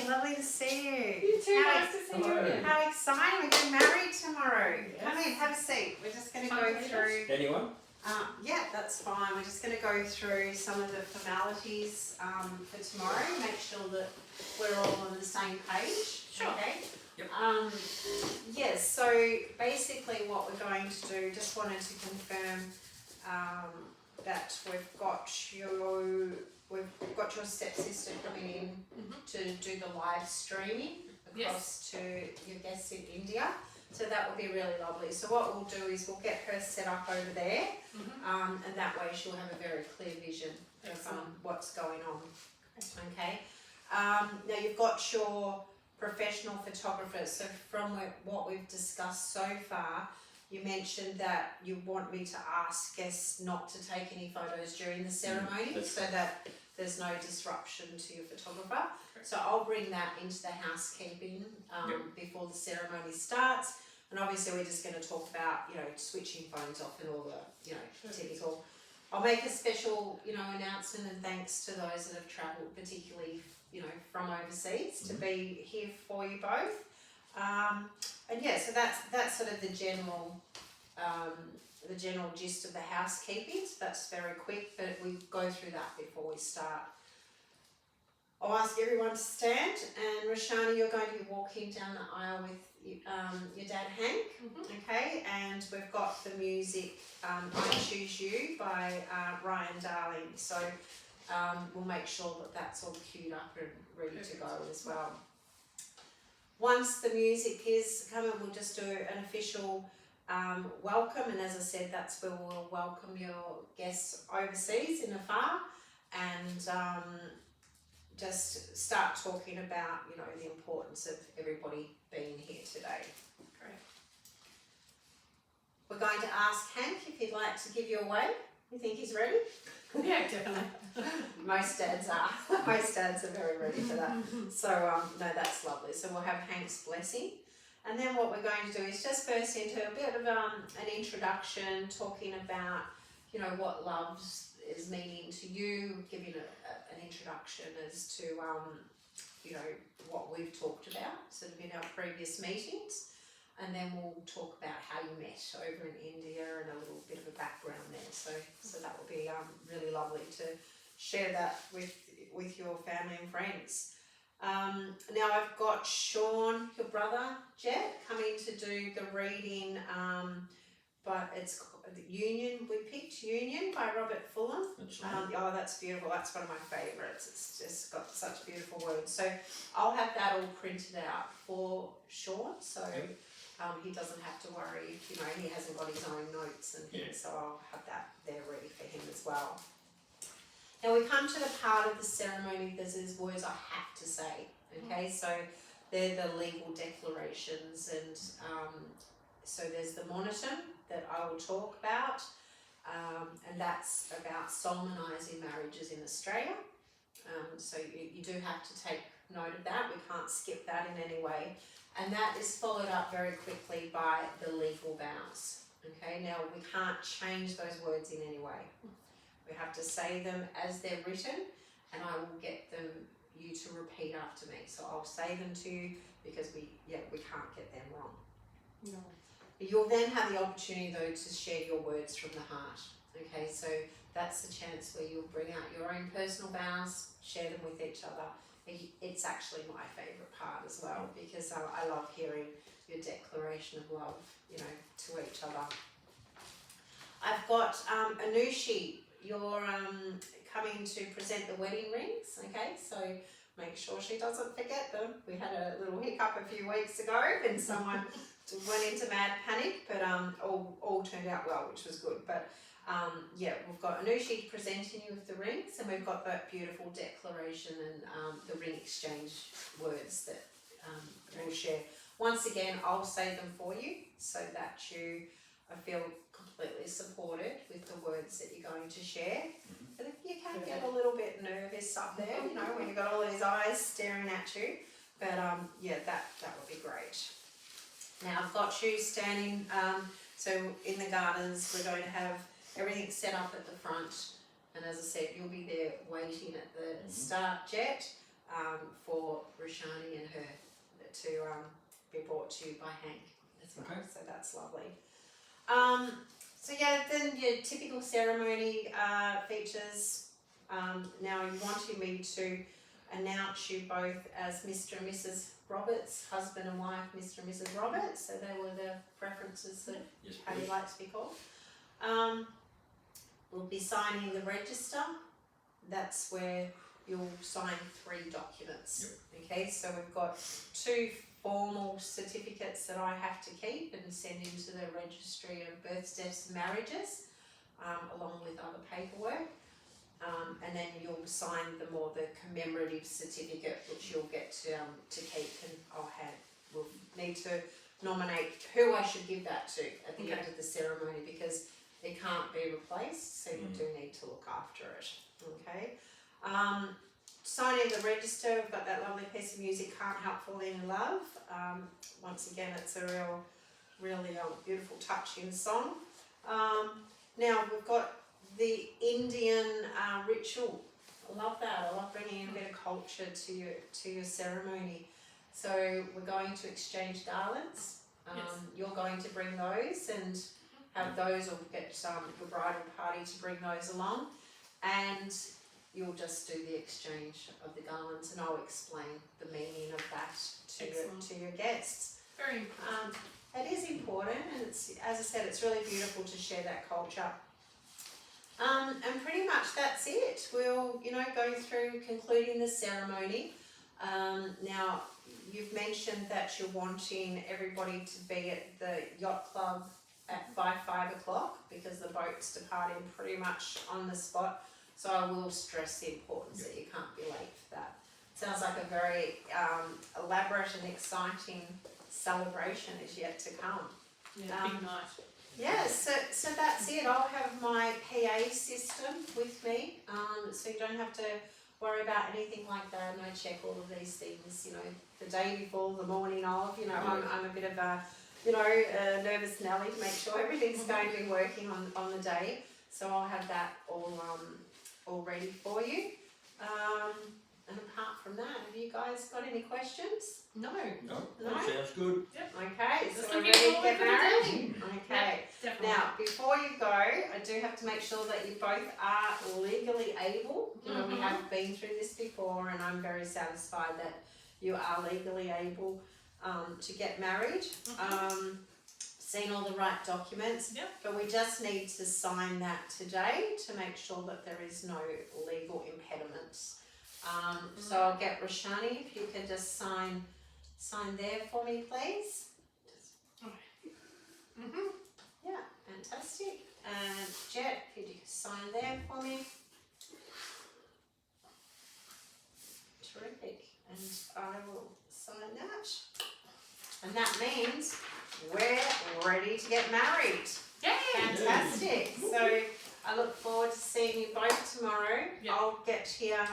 lovely to see you. You too, nice to see you again. How exciting, we're getting married tomorrow. Yes. Come in, have a seat. We're just going to go through... Anyone? Yeah, that's fine. We're just going to go through some of the formalities for tomorrow, make sure that we're all on the same page. Sure. Okay. Yep. Yes, so basically what we're going to do, just wanted to confirm that we've got your stepsister coming in to do the live streaming across to your guests in India. So that will be really lovely. So what we'll do is we'll get her set up over there, and that way she'll have a very clear vision of what's going on. Okay. Now you've got your professional photographers. So from what we've discussed so far, you mentioned that you want me to ask guests not to take any photos during the ceremony so that there's no disruption to your photographer. So I'll bring that into the housekeeping before the ceremony starts. And obviously we're just going to talk about, switching phones off and all the, typical. I'll make a special, announcement and thanks to those that have travelled, particularly, from overseas to be here for you both. And yeah, so that's sort of the general gist of the housekeeping. So that's very quick, but we go through that before we start. I'll ask everyone to stand, and Roshani, you're going to be walking down the aisle with your dad Hank, okay? And we've got the music, I Choose You by Ryan Darling. So we'll make sure that that's all queued up and ready to go as well. Once the music is coming, we'll just do an official welcome, and as I said, that's where we'll welcome your guests overseas in afar, and just start talking about, the importance of everybody being here today. Great. We're going to ask Hank if he'd like to give you away. You think he's ready? Yeah, definitely. Most dads are. Most dads are very ready for that. So, no, that's lovely. So we'll have Hank's blessing. And then what we're going to do is just burst into a bit of an introduction, talking about, what love is meaning to you, giving an introduction as to, what we've talked about, sort of in our previous meetings. And then we'll talk about how you met over in India and a little bit of a background there. So that will be really lovely to share that with your family and friends. Now I've got Sean, your brother, Jett, coming to do the reading, but it's Union. We picked Union by Robert Fulham. That's right. Oh, that's beautiful. That's one of my favourites. It's just got such beautiful words. So I'll have that all printed out for Sean. So. He doesn't have to worry, he hasn't got his own notes and things, so I'll have that there ready for him as well. Now we come to the part of the ceremony, there's words I have to say, okay, so they're the legal declarations, and so there's the monitum that I will talk about, and that's about solemnising marriages in Australia. So you do have to take note of that, we can't skip that in any way. And that is followed up very quickly by the legal vows. Okay, now we can't change those words in any way. We have to say them as they're written, and I will get you to repeat after me. So I'll say them to you because we can't get them wrong. No. You'll then have the opportunity though to share your words from the heart. Okay, so that's the chance where you'll bring out your own personal vows, share them with each other. It's actually my favourite part as well, because I love hearing your declaration of love, to each other. I've got a new sheet. You're coming to present the wedding rings, okay? So make sure she doesn't forget them. We had a little hiccup a few weeks ago and someone went into mad panic, but all turned out well, which was good. But we've got a new sheet presenting you with the rings, and we've got that beautiful declaration and the ring exchange words that we'll share. Once again, I'll say them for you so that you feel completely supported with the words that you're going to share. But you can get a little bit nervous up there, when you've got all these eyes staring at you. But that would be great. Now I've got you standing, so in the gardens we're going to have everything set up at the front, and as I said, you'll be there waiting at the start, Jett. for Roshani and her to be brought to you by Hank as well. Okay. So that's lovely. So yeah, then your typical ceremony features. Now you wanted me to announce you both as Mr. and Mrs. Roberts, husband and wife, Mr. and Mrs. Roberts. So they were the preferences that Yes, how you please. like to be called. We'll be signing the register. That's where you'll sign 3 documents. Okay, so we've got 2 formal certificates that I have to keep and send into the registry of births, deaths, and marriages, along with other paperwork. And then you'll sign the commemorative certificate, which you'll get to keep, and we'll need to nominate who I should give that to at the end of the ceremony, because it can't be replaced, so you do need to look after it. Okay. Signing the register, we've got that lovely piece of music, Can't Help Falling in Love. Once again, it's a really beautiful, touching song. Now we've got the Indian ritual. I love that. I love bringing in a bit of culture to your ceremony. So we're going to exchange garlands. You're going to bring those and have those, or get the bridal party to bring those along, and you'll just do the exchange of the garlands, and I'll explain the meaning of that to your guests. Very important. It is important, and it's, as I said, it's really beautiful to share that culture. And pretty much that's it. We'll, go through concluding the ceremony. Now, you've mentioned that you're wanting everybody to be at the yacht club by 5 o'clock, because the boat's departing pretty much on the spot. So I will stress the importance that you can't be late for that. Sounds like a very elaborate and exciting celebration is yet to come. Yeah, big night. Yeah, so that's it. I'll have my PA system with me, so you don't have to worry about anything like that. And I check all of these things, the day before, the morning of. I'm a bit of a, a nervous Nelly to make sure everything's going to be working on the day. So I'll have that all ready for you. And apart from that, have you guys got any questions? No. No, that sounds good. Okay, so Just we're looking ready to forward get to the married? day. Okay. Definitely. Now, before you go, I do have to make sure that you both are legally able. We have been through this before, and I'm very satisfied that you are legally able to get married. Seen all the right documents, but we just need to sign that today to make sure that there is no legal impediments. So I'll get Roshani, if you could just sign there for me, please. Yeah, fantastic. And Jett, could you sign there for me? Terrific. And I will sign that. And that means we're ready to get married. Yay! Fantastic. So I look forward to seeing you both tomorrow. I'll get here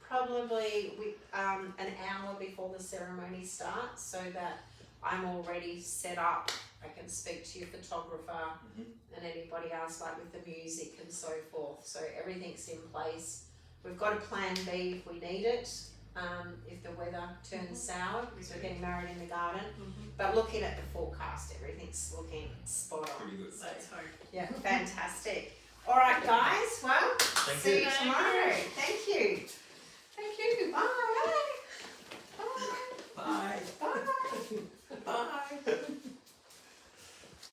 probably with an hour before the ceremony starts, so that I'm already set up. I can speak to your photographer and anybody else, like with the music and so forth. So everything's in place. We've got a plan B if we need it, if the weather turns sour, because we're getting married in the garden. But looking at the forecast, everything's looking spot on. Pretty good. So, Let's hope. yeah, fantastic. All right, guys. Well, see you tomorrow. Thank you. Thank you. Bye.